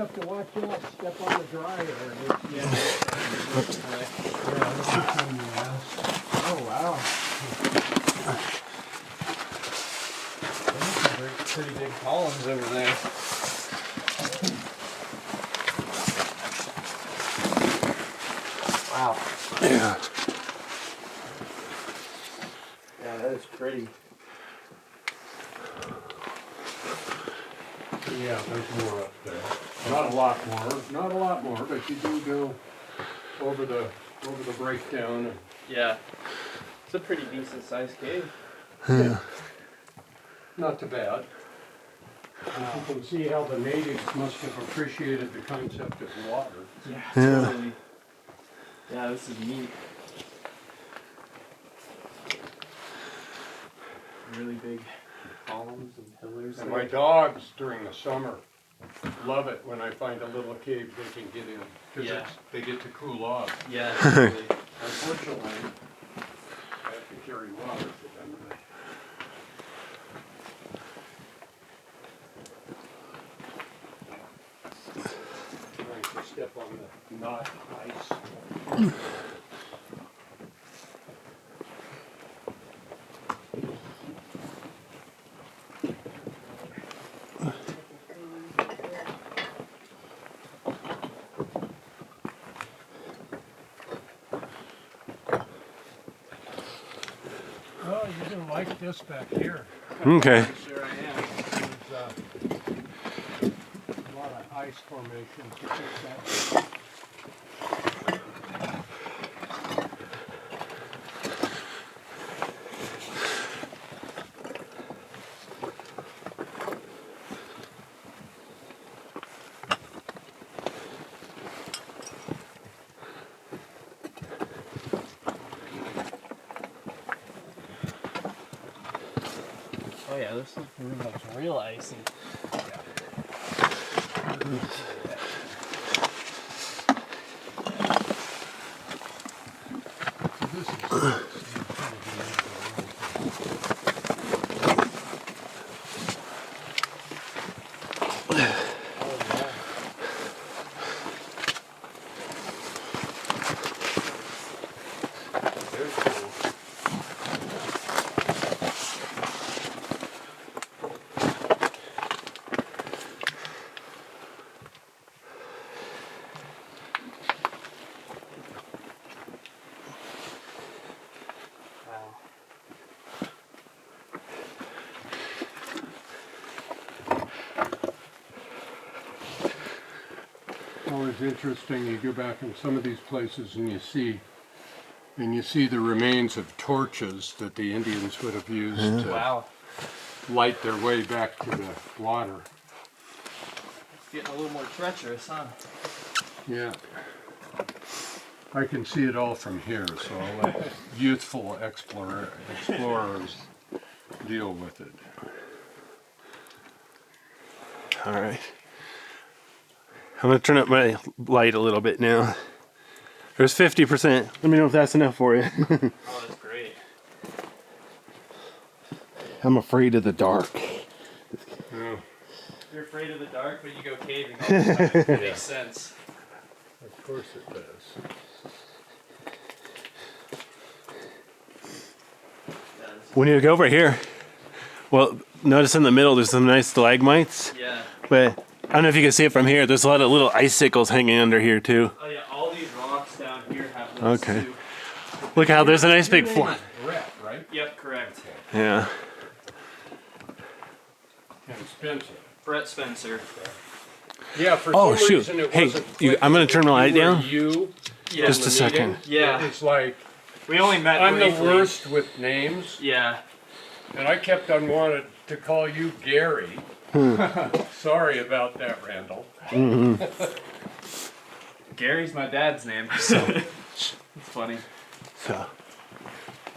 have to watch out, step on the dryer. Yeah. Oh, wow. Those are pretty big columns over there. Wow. Yeah. Yeah, that is pretty. Yeah, there's more up there. Not a lot more, but you do go over the breakdown. And, Yeah. It's a pretty decent sized cave. Yeah. not too bad. You can see how the natives must have appreciated the concept of water. Yeah, Yeah. totally. Yeah, this is neat. Really big columns and pillars. And my dogs during the summer love it when I find a little cave they can get in. Because Yeah. they get to cool off. Yeah, totally. Unfortunately, I have to carry water for them. Trying to step on the not ice. Well, you're going to like this back here. Okay. Sure I am. There's a lot of ice formations. You think that- Oh yeah, this room looks real icy. This is Wow. always interesting. You go back in some of these places and you see the remains of torches that the Indians would have used to Wow. light their way back to the water. It's getting a little more treacherous, huh? Yeah. I can see it all from here, so I'll let youthful explorers deal with it. All right. I'm gonna turn up my light a little bit now. There's 50%. Let me know if that's enough for you. Oh, that's great. I'm afraid of the dark. Yeah. You're afraid of the dark, but you go caving all the time. It makes sense. Of course it does. We need to go over here. Well, notice in the middle there's some nice stalagmites, Yeah. but I don't know if you can see it from here. There's a lot of little icicles hanging under here too. Oh yeah, all these rocks down here have those Okay. too. Look how there's a nice big Your name floor. is Brett, right? Yep, correct. Yeah. And Spencer. Brett Spencer. Yeah, for Oh, some shoot. reason it Hey, wasn't I'm gonna turn my light clicking. down. You were you Yeah. Just in a the second. meeting. Yeah. It's like, We only met I'm briefly. the worst with names, Yeah. and I kept on wanting to call you Gary. Sorry about that, Randall. Gary's my dad's name, so it's funny. So,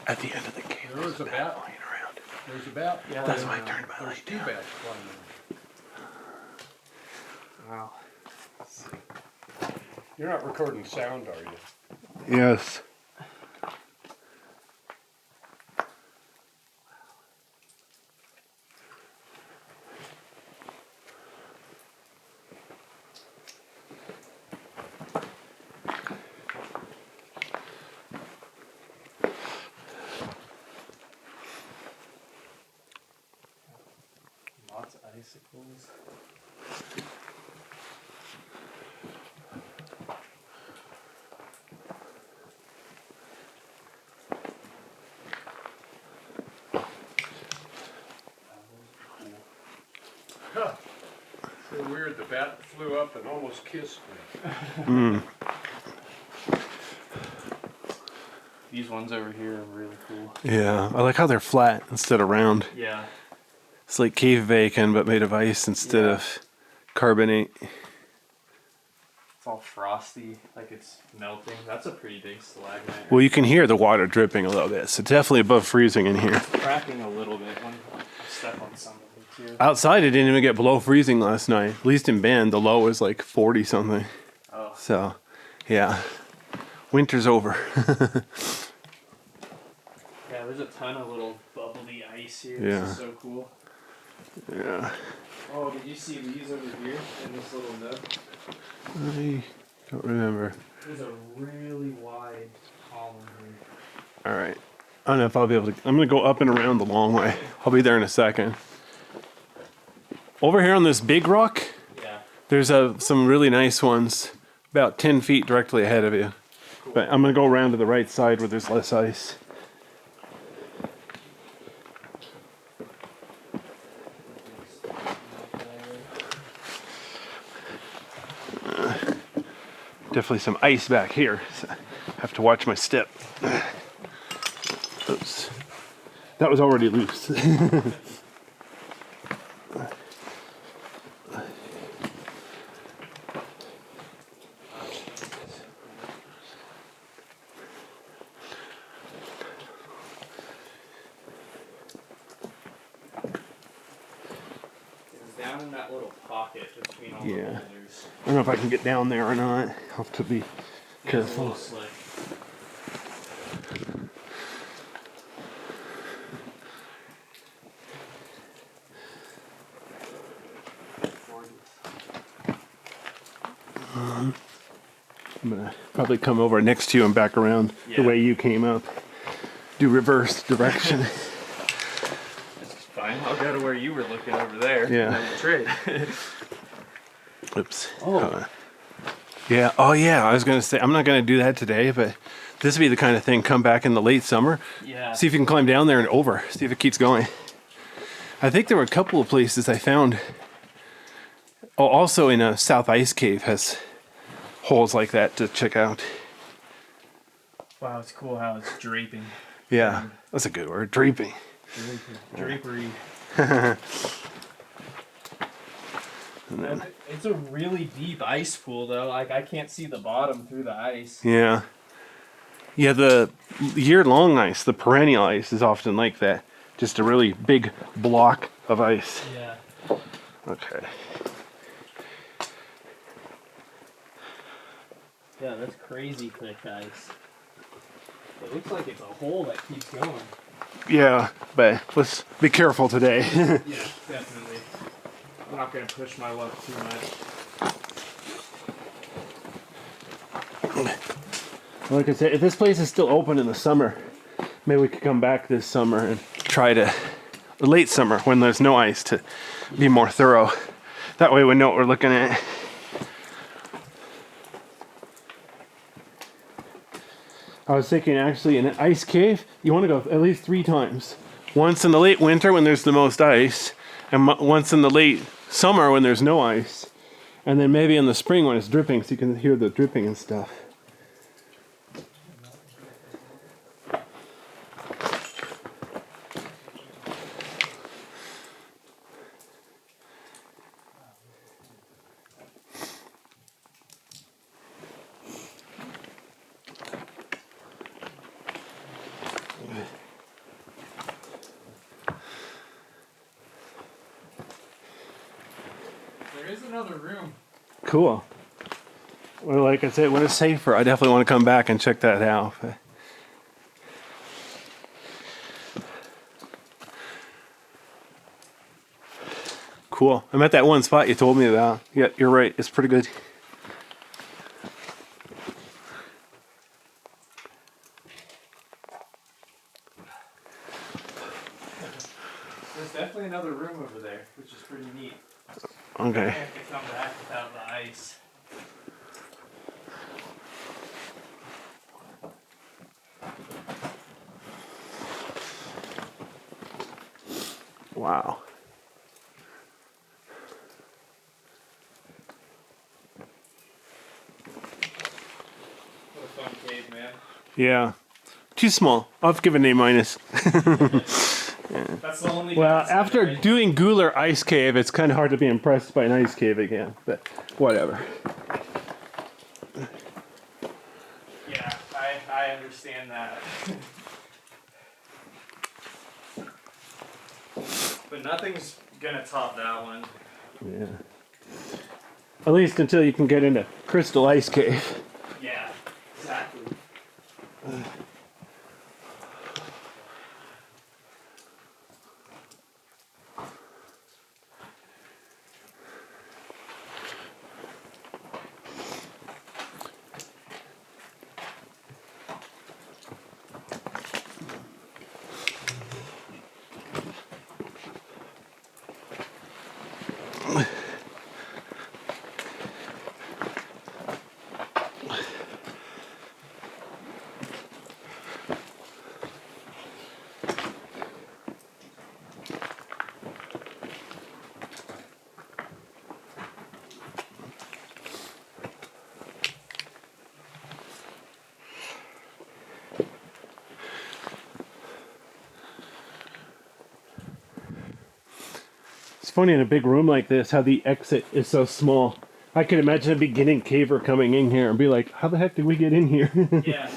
at the end of the cave, There was a bat. flying around. There's a bat. Yeah, That's there's why I turned my There's light two down. bats flying around. Wow. You're not recording sound, are you? Yes. icicles. So weird, the bat flew up and almost kissed me. Mm. These ones over here are really cool. Yeah, I like how they're flat instead of round. Yeah. It's like cave bacon, but made of ice instead Yeah. of carbonate. It's all frosty, like it's melting. That's a pretty big stalagmite. Well, you can hear the water dripping a little bit, so definitely above freezing in here. Cracking a little bit when I step on some of it too. Outside, it didn't even get below freezing last night. At least in Bend, the low was like 40 something. Oh. So, yeah, winter's over. Yeah, there's a ton of little bubbly ice here. Yeah. This is so cool. Yeah, Oh, did you see these over here in this little nook? I don't remember. There's a really wide column here. All right, I don't know if I'll be able to. I'm gonna go up and around the long way. I'll be there in a second. Over here on this big rock, Yeah. there's some really nice ones, about 10 feet directly ahead of you. But I'm gonna go around to the right side where there's less ice. Definitely some ice back here. So I have to watch my step. Oops. That was already loose. It's down in that little pocket between all Yeah. the boulders. I don't know if I can get down there or not. I'll have to be It's a careful. little slick. I'm gonna probably come over next to you and back around Yeah. the way you came up. Do reverse direction. That's fine. I'll go to where you were looking over there. Yeah. And then we'll trade. Oops. Oh. Yeah. Oh, yeah. I was gonna say I'm not gonna do that today, but this would be the kind of thing. Come back in the late summer. Yeah. See if you can climb down there and over. See if it keeps going. I think there were a couple of places I found. Oh, also in a South Ice Cave has holes like that to check out. Wow, it's cool how it's draping. Yeah, that's a good word. Draping. Drapery. And then, It's a really deep ice pool though. Like I can't see the bottom through the ice. yeah. Yeah, the year-long ice, the perennial ice is often like that. Just a really big block of ice. Yeah. Okay. Yeah, that's crazy thick ice. It looks like it's a hole that keeps going. Yeah, but let's be careful today. Yeah, definitely. I'm not gonna push my luck too much. Like I said, if this place is still open in the summer, maybe we could come back this summer and try to, late summer when there's no ice, to be more thorough. That way we know what we're looking at. I was thinking actually in an ice cave, you want to go at least 3 times. Once in the late winter when there's the most ice, and once in the late summer when there's no ice, and then maybe in the spring when it's dripping so you can hear the dripping and stuff. There is another room. Cool. Well, like I said, when it's safer, I definitely want to come back and check that out. Cool. I'm at that one spot you told me about. Yeah, you're right. It's pretty good. There's definitely another room over there, which is pretty neat. Okay. I have to come back without the ice. Wow. What a fun cave, man. Yeah. Too small. I'll have to give it an A minus. That's the only. Well, downside, after right? doing Gular Ice Cave, it's kind of hard to be impressed by an ice cave again. But whatever. Yeah, I understand that. But nothing's gonna top that one. Yeah. At least until you can get into Crystal Ice Cave. Yeah, exactly. It's funny in a big room like this how the exit is so small. I can imagine a beginning caver coming in here and be like, how the heck did we get in here? Yeah.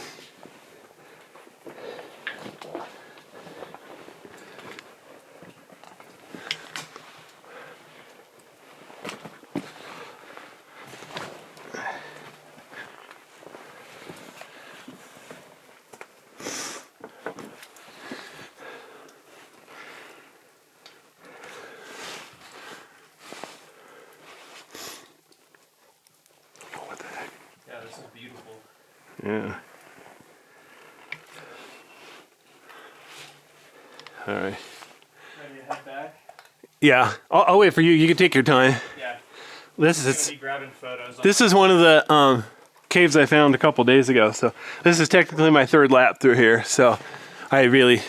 What the heck? Yeah, this is beautiful. Yeah. All right. Ready to head back? Yeah, I'll wait for you. You can take your time. Yeah. This I'm gonna is be grabbing photos. this is one of the caves I found a couple days ago. So this is technically my third lap through here. So I really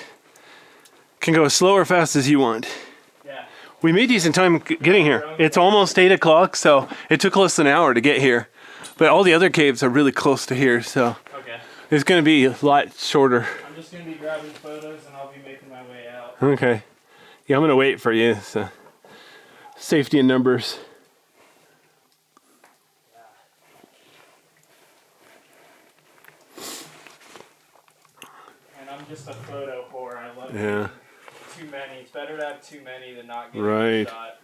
can go as slow or fast as you want. Yeah. We made decent time getting here. It's almost 8 o'clock, so it took less than an hour to get here. But all the other caves are really close to here, so Okay. it's going to be a lot shorter. I'm just gonna be grabbing photos and I'll be making my way out. Okay. Yeah, I'm going to wait for you. So. Safety in numbers. And I'm just a photo whore. I love Yeah. too many. It's better to have too many than not get a Right. good shot.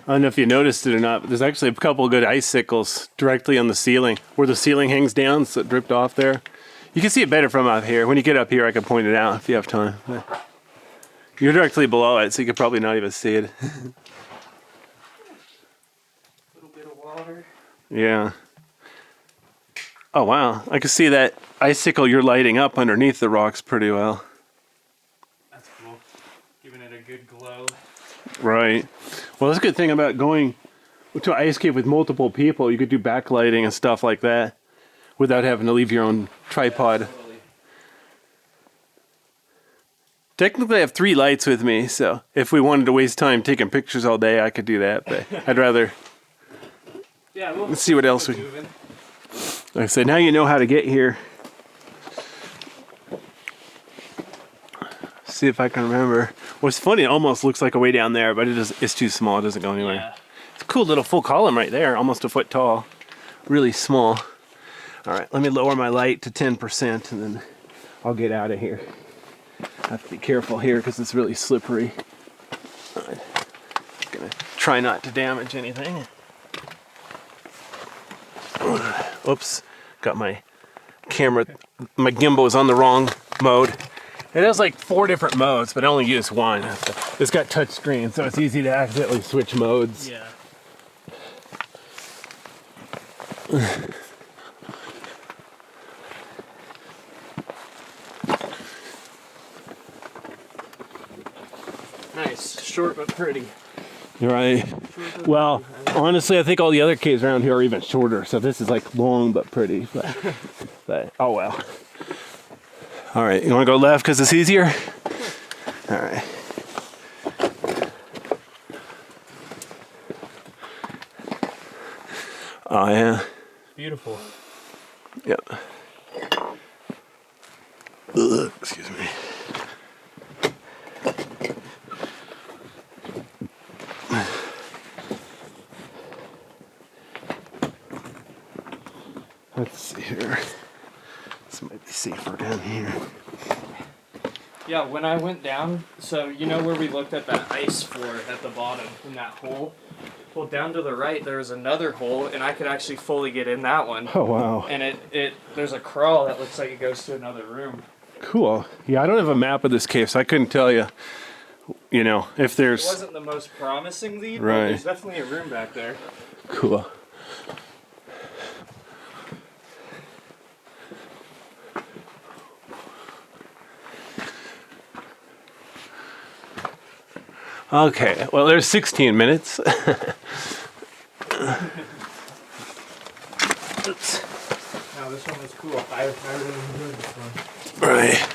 I don't know if you noticed it or not, but there's actually a couple of good icicles directly on the ceiling, where the ceiling hangs down, so it dripped off there. You can see it better from up here. When you get up here, I can point it out if you have time. But you're directly below it, so you could probably not even see it. Little bit of water. Yeah. Oh, wow. I can see that icicle you're lighting up underneath the rocks pretty well. That's cool. Giving it a good glow. Right. Well, that's a good thing about going to an ice cave with multiple people. You could do backlighting and stuff like that without having to leave your own tripod. Yeah, totally. Technically, I have 3 lights with me, so if we wanted to waste time taking pictures all day, I could do that. But I'd rather, Yeah, we'll let's see what else keep we. it moving. Like I said, now you know how to get here. See if I can remember. What's funny, it almost looks like a way down there, but it's too small. It doesn't go anywhere. Yeah. It's a cool little full column right there, almost a foot tall. Really small. All right, let me lower my light to 10% and then I'll get out of here. I have to be careful here because it's really slippery. All right. Gonna try not to damage anything. Oops, got my camera, my gimbal is on the wrong mode. It has like 4 different modes, but I only use one. It's got touch screen, so it's easy to accidentally switch modes. Yeah. Nice, short but pretty. You're right. Well, honestly, I think all the other caves around here are even shorter. So this is like long but pretty. But oh well. All right, you want to go left because it's easier? All right. Oh yeah. Beautiful. Yep. Ugh, excuse me. Let's see here. This might be safer down here. Yeah, when I went down, so you know where we looked at that ice floor at the bottom in that hole? Well, down to the right there was another hole, and I could actually fully get in that one. Oh wow. And there's a crawl that looks like it goes to another room. Cool. Yeah, I don't have a map of this cave, so I couldn't tell you. You know, if It there's wasn't the most promising lead, but Right. there's definitely a room back there. cool. Okay, well, there's 16 minutes. Oops. No, this one was cool. I really enjoyed this one. Right.